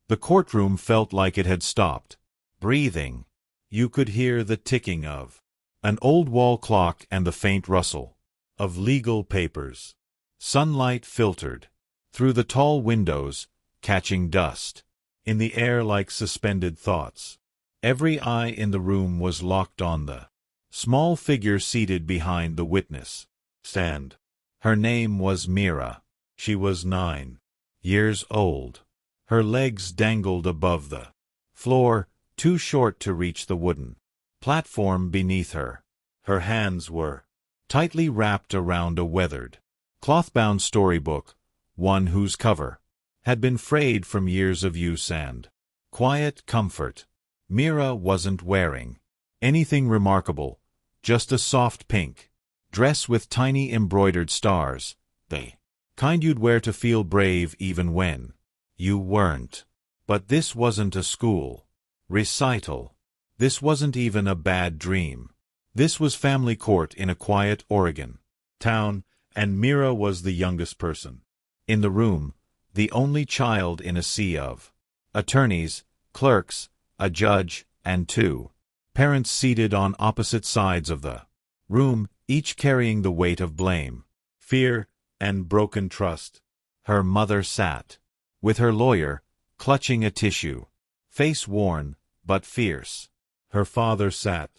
The courtroom felt like it had stopped. Breathing. You could hear the ticking of an old wall clock and the faint rustle of legal papers. Sunlight filtered through the tall windows, catching dust in the air like suspended thoughts. Every eye in the room was locked on the small figure seated behind the witness stand. Her name was Mira. She was 9 years old. Her legs dangled above the floor, too short to reach the wooden platform beneath her. Her hands were tightly wrapped around a weathered, cloth-bound storybook, one whose cover had been frayed from years of use and quiet comfort. Mira wasn't wearing anything remarkable, just a soft pink dress with tiny embroidered stars, the kind you'd wear to feel brave even when you weren't. But this wasn't a school recital. This wasn't even a bad dream. This was family court in a quiet Oregon town, and Mira was the youngest person in the room, the only child in a sea of attorneys, clerks, a judge, and 2 parents seated on opposite sides of the room, each carrying the weight of blame, fear, and broken trust. Her mother sat with her lawyer, clutching a tissue, face worn but fierce. Her father sat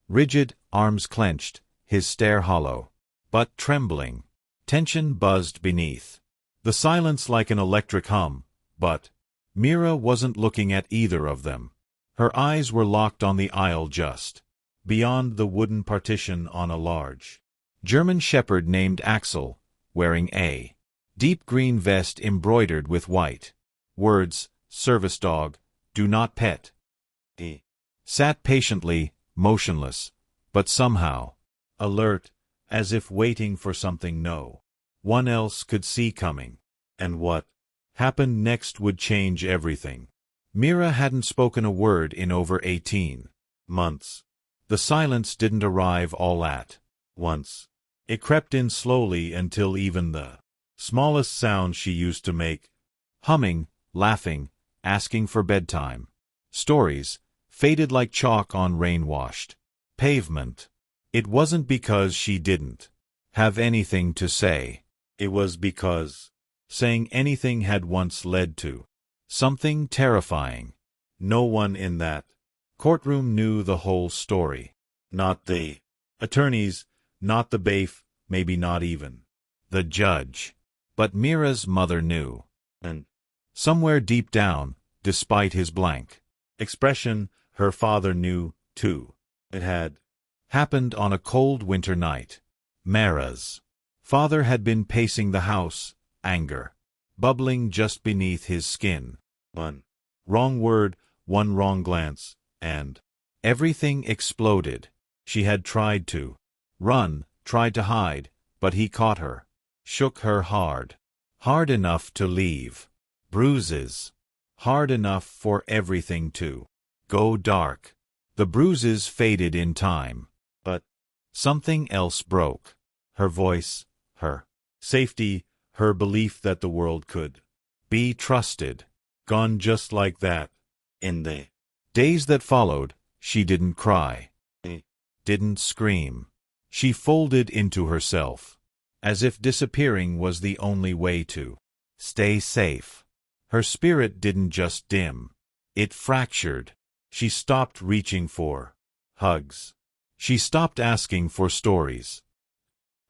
rigid, arms clenched, his stare hollow but trembling. Tension buzzed beneath the silence like an electric hum, but Mira wasn't looking at either of them. Her eyes were locked on the aisle just beyond the wooden partition on a large German shepherd named Axel, wearing a deep green vest embroidered with white words, "Service dog, do not pet." He sat patiently, motionless, but somehow alert, as if waiting for something no one else could see coming. And what happened next would change everything. Mira hadn't spoken a word in over 18 months. The silence didn't arrive all at once. It crept in slowly until even the smallest sound she used to make, humming, laughing, asking for bedtime stories, faded like chalk on rain-washed pavement. It wasn't because she didn't have anything to say. It was because saying anything had once led to something terrifying. No one in that courtroom knew the whole story. Not the attorneys, not the bailiff, maybe not even the judge. But Mira's mother knew. And somewhere deep down, despite his blank expression, her father knew, too. It had happened on a cold winter night. Mira's father had been pacing the house, anger bubbling just beneath his skin. One wrong word, one wrong glance, and everything exploded. She had tried to run, tried to hide, but he caught her, shook her hard. Hard enough to leave bruises. Hard enough for everything to go dark. The bruises faded in time, but something else broke. Her voice, her safety, her belief that the world could be trusted. Gone just like that. In the days that followed, she didn't cry, didn't scream. She folded into herself, as if disappearing was the only way to stay safe. Her spirit didn't just dim, it fractured. She stopped reaching for hugs. She stopped asking for stories.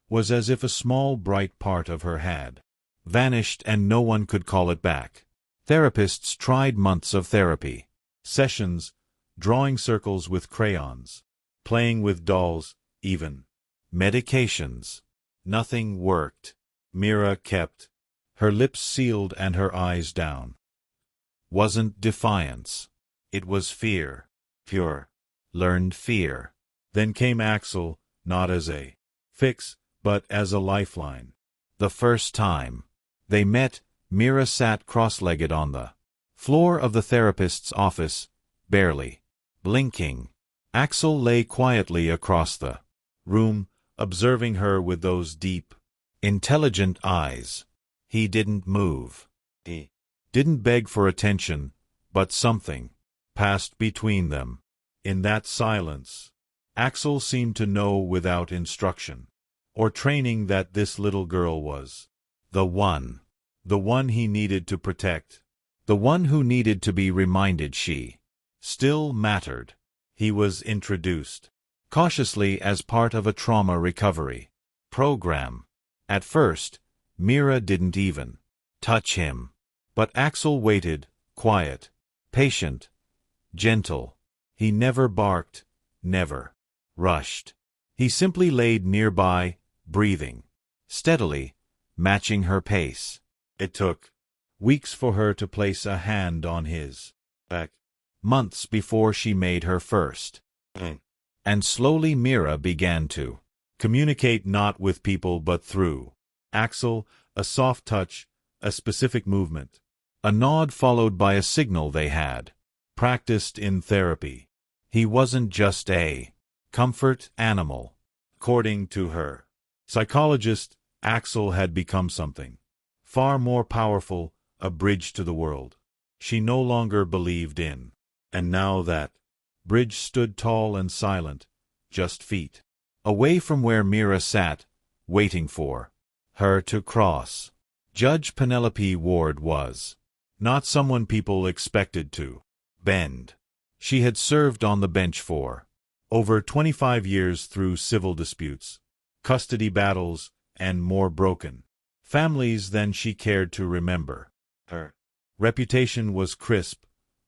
Was as if a small bright part of her had vanished and no one could call it back. Therapists tried months of therapy sessions, drawing circles with crayons, playing with dolls, even medications. Nothing worked. Mira kept her lips sealed and her eyes down. Wasn't defiance. It was fear. Pure, learned fear. Then came Axel, not as a fix, but as a lifeline. The first time they met, Mira sat cross-legged on the floor of the therapist's office, barely blinking. Axel lay quietly across the room, observing her with those deep, intelligent eyes. He didn't move. He didn't beg for attention, But something passed between them. In that silence, Axel seemed to know without instruction or training that this little girl was the one he needed to protect, the one who needed to be reminded she still mattered. He was introduced cautiously as part of a trauma recovery program. At first, Mira didn't even touch him. But Axel waited, quiet, patient, gentle. He never barked, never rushed. He simply laid nearby, breathing steadily, matching her pace. It took weeks for her to place a hand on his back, months before she made her first. And slowly Mira began to communicate, not with people but through Axel, a soft touch, a specific movement, a nod followed by a signal they had practiced in therapy. He wasn't just a comfort animal. According to her psychologist, Axel had become something far more powerful, a bridge to the world she no longer believed in. And now that bridge stood tall and silent, just feet away from where Mira sat, waiting for her to cross. Judge Penelope Ward was not someone people expected to bend. She had served on the bench for over 25 years through civil disputes, custody battles, and more broken families than she cared to remember. Her reputation was crisp,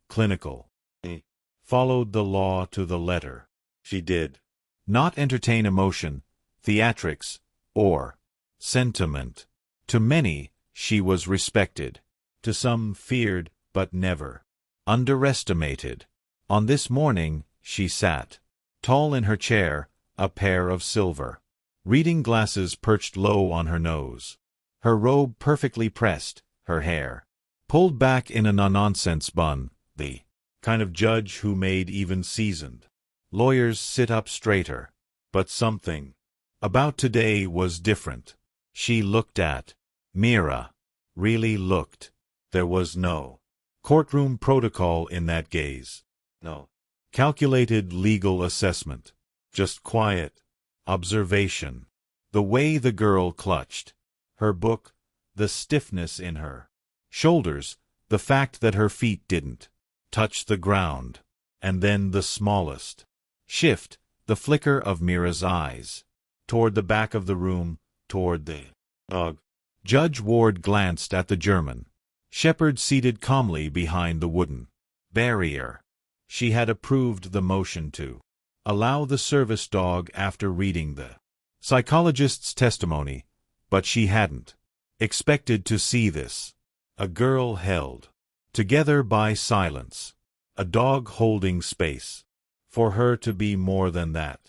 clinical. She followed the law to the letter. She did not entertain emotion, theatrics, or sentiment. To many, she was respected. To some, feared, but never underestimated. On this morning, she sat tall in her chair, a pair of silver reading glasses perched low on her nose, her robe perfectly pressed, her hair pulled back in a no-nonsense bun, the kind of judge who made even seasoned lawyers sit up straighter. But something about today was different. She looked at Mira, really looked. There was no courtroom protocol in that gaze, no calculated legal assessment, just quiet observation. The way the girl clutched her book, the stiffness in her shoulders, the fact that her feet didn't touch the ground, and then the smallest shift, the flicker of Mira's eyes toward the back of the room, toward the dog. Judge Ward glanced at the German shepherd seated calmly behind the wooden barrier. She had approved the motion to allow the service dog after reading the psychologist's testimony, but she hadn't expected to see this. A girl held together by silence, a dog holding space. For her to be more than that.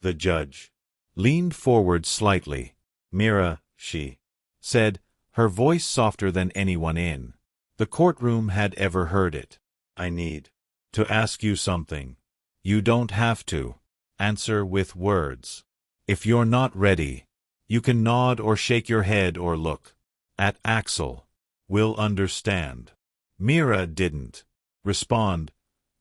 The judge leaned forward slightly. Mira, she said, her voice softer than anyone in the courtroom had ever heard it. I need to ask you something. You don't have to answer with words. If you're not ready, you can nod or shake your head or look at Axel. We'll understand. Mira didn't respond,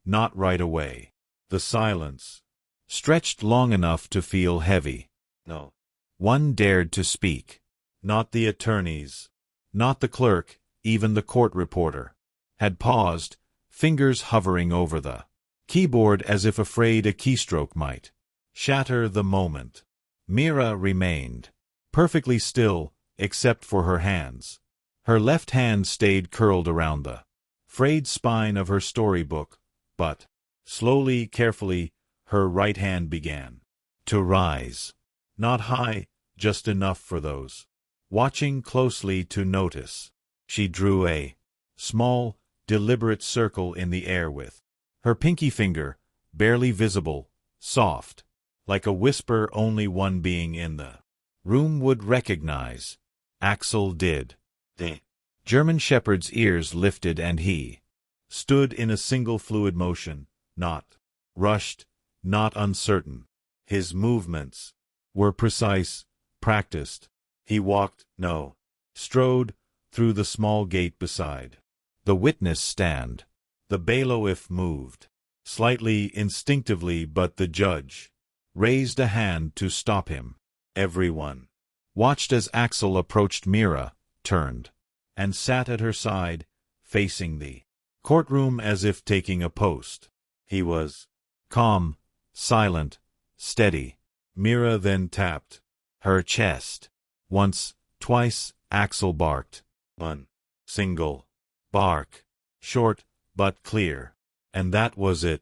not right away. The silence stretched long enough to feel heavy. No one dared to speak. Not the attorneys, not the clerk, even the court reporter had paused, fingers hovering over the keyboard as if afraid a keystroke might shatter the moment. Mira remained perfectly still, except for her hands. Her left hand stayed curled around the frayed spine of her storybook, but slowly, carefully, her right hand began to rise. Not high, just enough for those watching closely to notice. She drew a small, deliberate circle in the air with her pinky finger, barely visible, soft, like a whisper only one being in the room would recognize. Axel did. The German shepherd's ears lifted and he stood in a single fluid motion, not rushed, not uncertain. His movements were precise, practiced. He walked, strode, through the small gate beside the witness stand. The bailiff moved, slightly instinctively, but the judge raised a hand to stop him. Everyone watched as Axel approached Mira, turned, and sat at her side, facing the courtroom as if taking a post. He was calm, silent, steady. Mira then tapped her chest. Once, twice, Axel barked. One single bark, short but clear. And that was it.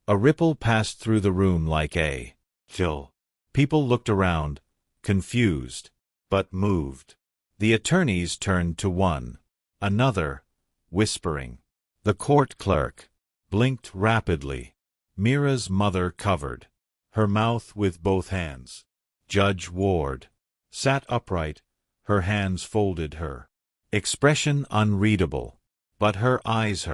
A ripple passed through the room like a chill. People looked around, confused, but moved. The attorneys turned to one another, whispering. The court clerk blinked rapidly. Mira's mother covered her mouth with both hands. Judge Ward sat upright, her hands folded, her expression unreadable, but her eyes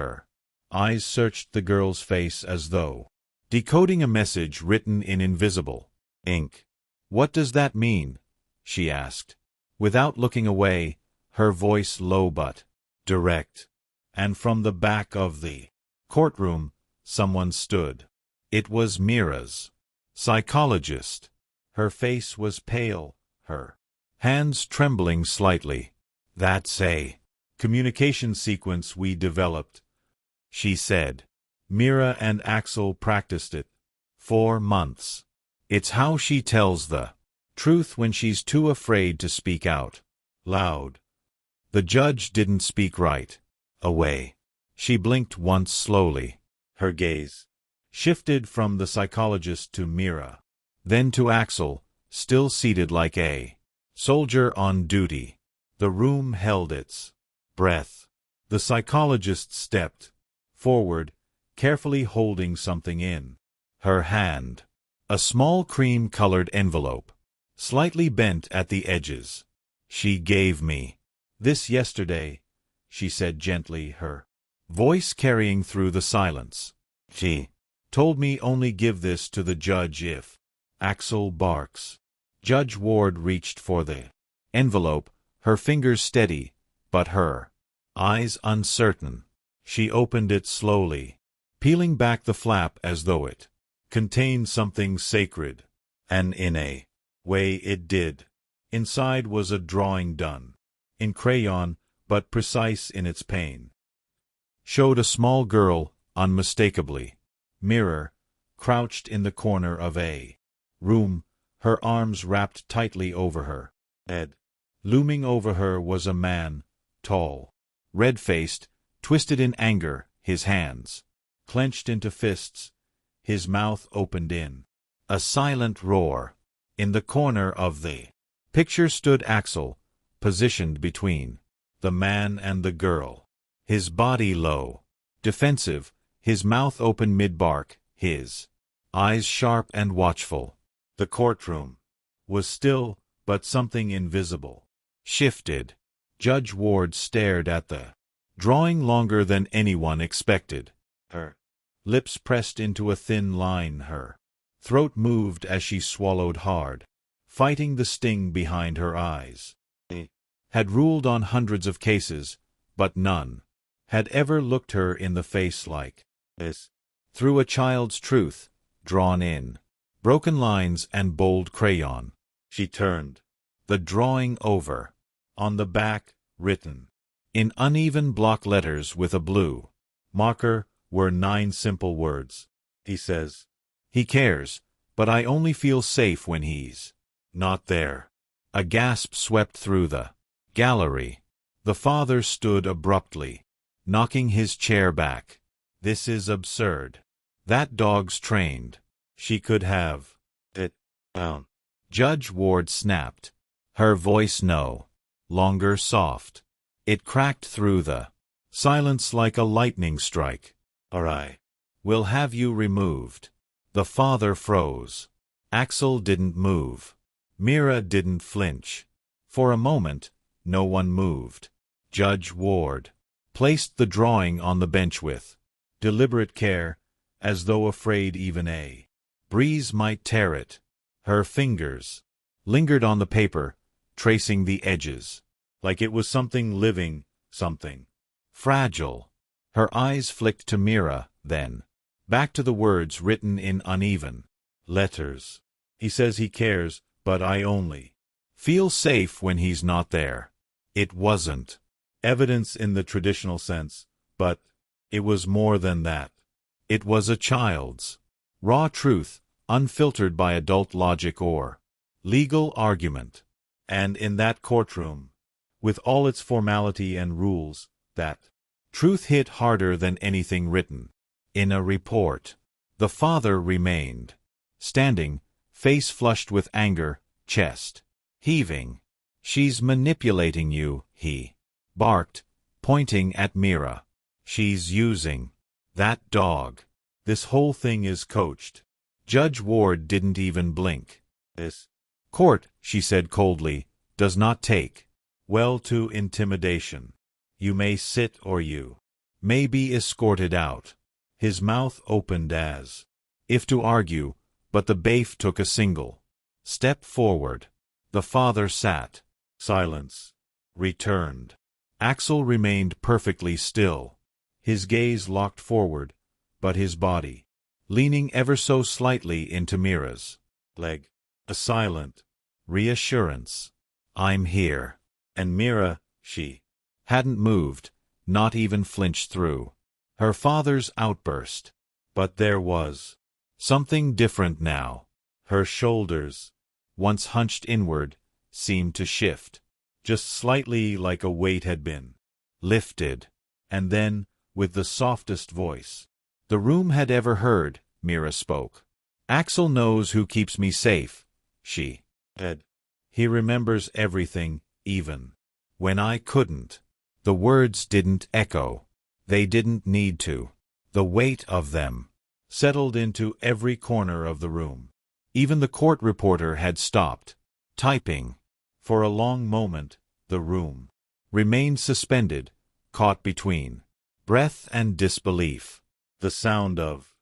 searched the girl's face as though decoding a message written in invisible ink. "What does that mean?" she asked, without looking away, her voice low but direct. And from the back of the courtroom, someone stood. It was Mira's psychologist. Her face was pale, her hands trembling slightly. "That's a communication sequence we developed," she said. "Mira and Axel practiced it 4 months. It's how she tells the truth when she's too afraid to speak out loud." The judge didn't speak right away. She blinked once slowly. Her gaze shifted from the psychologist to Mira, then to Axel, still seated like a soldier on duty. The room held its breath. The psychologist stepped forward, carefully holding something in her hand. A small cream-colored envelope, slightly bent at the edges. "She gave me this yesterday," she said gently, her voice carrying through the silence. "She told me only give this to the judge if Axel barks." Judge Ward reached for the envelope, her fingers steady, but her eyes uncertain. She opened it slowly, peeling back the flap as though it contained something sacred. And in a way it did. Inside was a drawing done in crayon, but precise in its pain. Showed a small girl, unmistakably. Mira, crouched in the corner of a room, her arms wrapped tightly over her head. Looming over her was a man, tall, red-faced, twisted in anger, his hands clenched into fists, his mouth opened in a silent roar. In the corner of the picture stood Axel, positioned between the man and the girl, his body low, defensive, his mouth open mid-bark, his eyes sharp and watchful. The courtroom was still, but something invisible shifted. Judge Ward stared at the drawing longer than anyone expected. Her lips pressed into a thin line, her throat moved as she swallowed hard, fighting the sting behind her eyes. He had ruled on hundreds of cases, but none had ever looked her in the face like this. Through a child's truth, drawn in broken lines and bold crayon, she turned the drawing over. On the back, written in uneven block letters with a blue marker, were 9 simple words. "He says he cares, but I only feel safe when he's not there." A gasp swept through the gallery. The father stood abruptly, knocking his chair back. "This is absurd. That dog's trained. She could have it down." Judge Ward snapped, her voice no longer soft. It cracked through the silence like a lightning strike. "All right. We'll have you removed." The father froze. Axel didn't move. Mira didn't flinch. For a moment, no one moved. Judge Ward placed the drawing on the bench with deliberate care, as though afraid even a breeze might tear it. Her fingers lingered on the paper, tracing the edges, like it was something living, something fragile. Her eyes flicked to Mira, then back to the words written in uneven letters. He says he cares, but I only feel safe when he's not there. It wasn't evidence in the traditional sense, but it was more than that. It was a child's raw truth, unfiltered by adult logic or legal argument. And in that courtroom, with all its formality and rules, that truth hit harder than anything written in a report. The father remained standing, face flushed with anger, chest heaving. She's manipulating you, he barked, pointing at Mira. She's using that dog. This whole thing is coached. Judge Ward didn't even blink. This court, she said coldly, does not take well to intimidation. You may sit or you may be escorted out. His mouth opened as if to argue, but the bailiff took a single step forward. The father sat. Silence returned. Axel remained perfectly still, his gaze locked forward, but his body leaning ever so slightly into Mira's leg. A silent reassurance. I'm here. And Mira, she hadn't moved, not even flinched through her father's outburst. But there was something different now. Her shoulders, once hunched inward, seemed to shift, just slightly, like a weight had been lifted. And then, with the softest voice the room had ever heard, Mira spoke. Axel knows who keeps me safe, she said. He remembers everything, even when I couldn't. The words didn't echo. They didn't need to. The weight of them settled into every corner of the room. Even the court reporter had stopped typing. For a long moment, the room remained suspended, caught between breath and disbelief. The sound of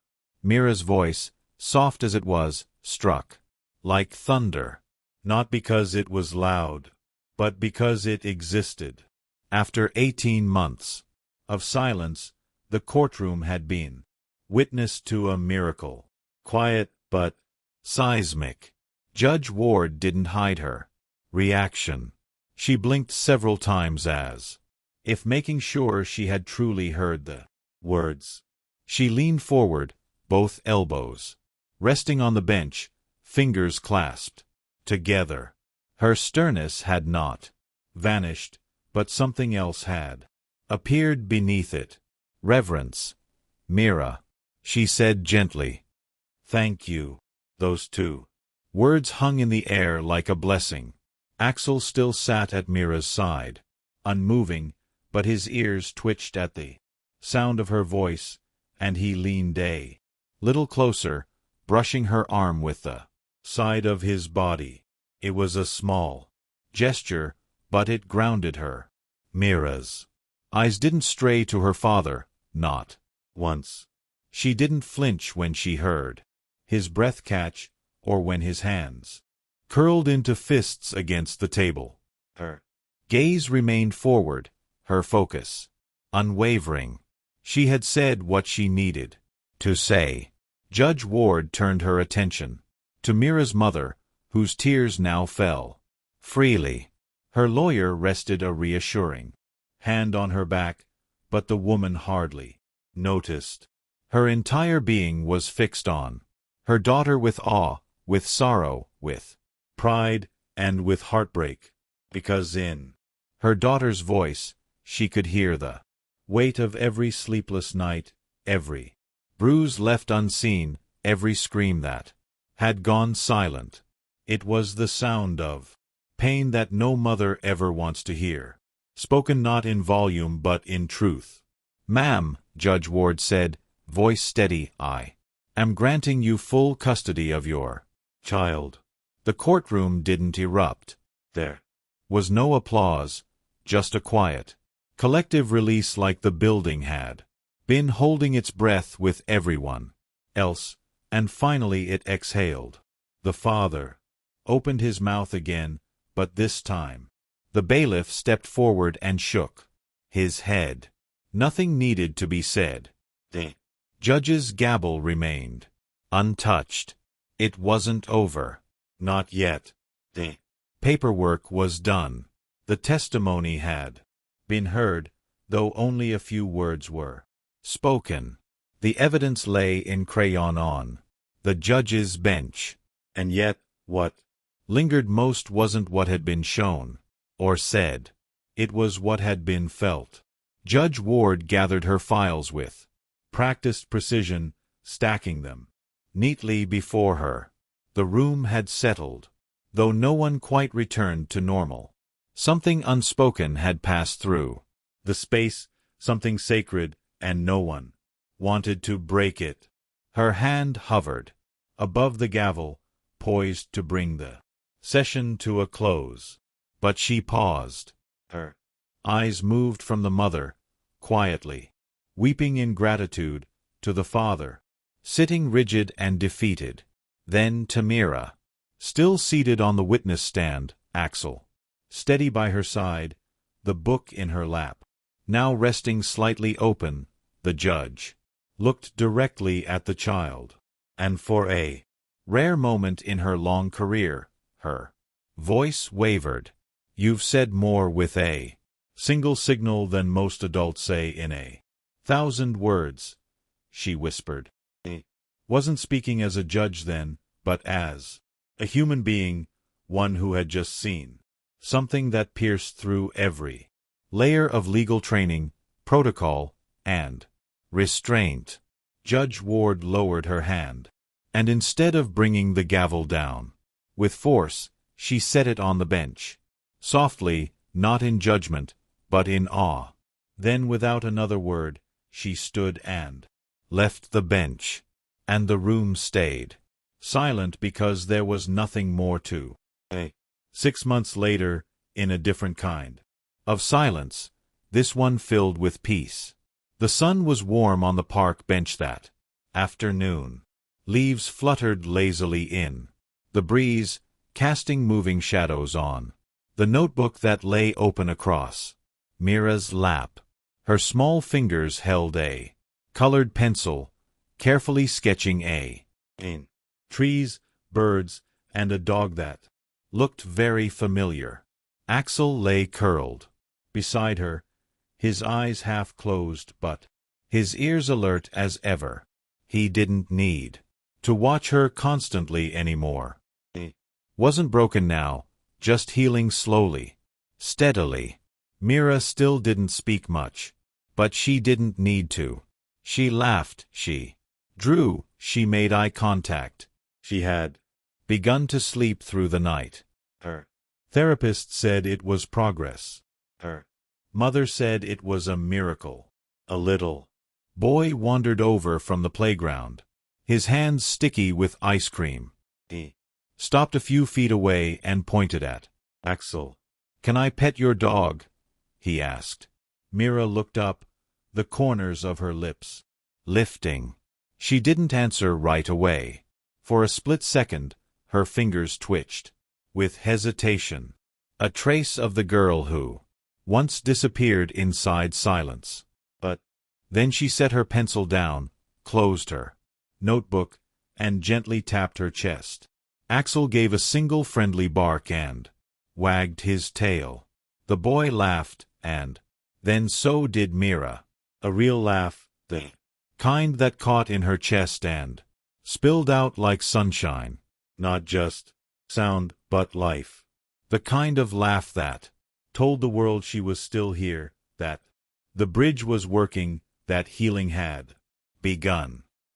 Mira's voice, soft as it was, struck like thunder, not because it was loud, but because it existed. After 18 months of silence, the courtroom had been witness to a miracle. Quiet, but seismic. Judge Ward didn't hide her reaction. She blinked several times as if making sure she had truly heard the words. She leaned forward, both elbows resting on the bench, fingers clasped together. Her sternness had not vanished, but something else had appeared beneath it. Reverence. Mira, she said gently. Thank you. Those two words hung in the air like a blessing. Axel still sat at Mira's side, unmoving, but his ears twitched at the sound of her voice, and he leaned a little closer, brushing her arm with the side of his body. It was a small gesture, but it grounded her. Mira's eyes didn't stray to her father, not once. She didn't flinch when she heard his breath catch, or when his hands curled into fists against the table. Her gaze remained forward, her focus unwavering. She had said what she needed to say. Judge Ward turned her attention to Mira's mother, whose tears now fell freely. Her lawyer rested a reassuring hand on her back, but the woman hardly noticed. Her entire being was fixed on her daughter, with awe, with sorrow, with pride, and with heartbreak, because in her daughter's voice she could hear the weight of every sleepless night, every bruise left unseen, every scream that had gone silent. It was the sound of pain that no mother ever wants to hear, spoken not in volume but in truth. Ma'am, Judge Ward said, voice steady, I am granting you full custody of your child. The courtroom didn't erupt. There was no applause, just a quiet, collective release, like the building had been holding its breath with everyone else, and finally it exhaled. The father opened his mouth again, but this time the bailiff stepped forward and shook his head. Nothing needed to be said. The judge's gavel remained untouched. It wasn't over. Not yet. The paperwork was done. The testimony had been heard, though only a few words were spoken. The evidence lay in crayon on the judge's bench. And yet, what lingered most wasn't what had been shown or said. It was what had been felt. Judge Ward gathered her files with practiced precision, stacking them neatly before her. The room had settled, though no one quite returned to normal. Something unspoken had passed through the space, something sacred, and no one wanted to break it. Her hand hovered above the gavel, poised to bring the session to a close. But she paused. Her eyes moved from the mother, quietly, weeping in gratitude, to the father, sitting rigid and defeated. Then to Mira, still seated on the witness stand, Axel, steady by her side, the book in her lap, now resting slightly open. The judge looked directly at the child, and for a rare moment in her long career, her voice wavered. "You've said more with a single signal than most adults say in 1,000 words," she whispered. "I wasn't speaking as a judge then, but as a human being, one who had just seen something that pierced through every layer of legal training, protocol, and restraint." Judge Ward lowered her hand, and instead of bringing the gavel down with force, she set it on the bench, softly, not in judgment, but in awe. Then, without another word, she stood and left the bench, and the room stayed silent because there was nothing more to say. 6 months later, in a different kind of silence, this one filled with peace. The sun was warm on the park bench that afternoon. Leaves fluttered lazily in the breeze, casting moving shadows on the notebook that lay open across Mira's lap. Her small fingers held a colored pencil, carefully sketching in trees, birds, and a dog that looked very familiar. Axel lay curled beside her, his eyes half closed but his ears alert as ever. He didn't need to watch her constantly anymore. He wasn't broken now, just healing slowly, steadily. Mira still didn't speak much, but she didn't need to. She laughed, she drew, she made eye contact. She had begun to sleep through the night. Her therapist said it was progress. Her mother said it was a miracle. A little boy wandered over from the playground, his hands sticky with ice cream. He stopped a few feet away and pointed at Axel. "Can I pet your dog?" he asked. Mira looked up, the corners of her lips lifting. She didn't answer right away. For a split second, her fingers twitched with hesitation, a trace of the girl who once disappeared inside silence. But then she set her pencil down, closed her notebook, and gently tapped her chest. Axel gave a single friendly bark and wagged his tail. The boy laughed, and then so did Mira. A real laugh, the kind that caught in her chest and spilled out like sunshine. Not just sound, but life. The kind of laugh that told the world she was still here, that the bridge was working, that healing had begun.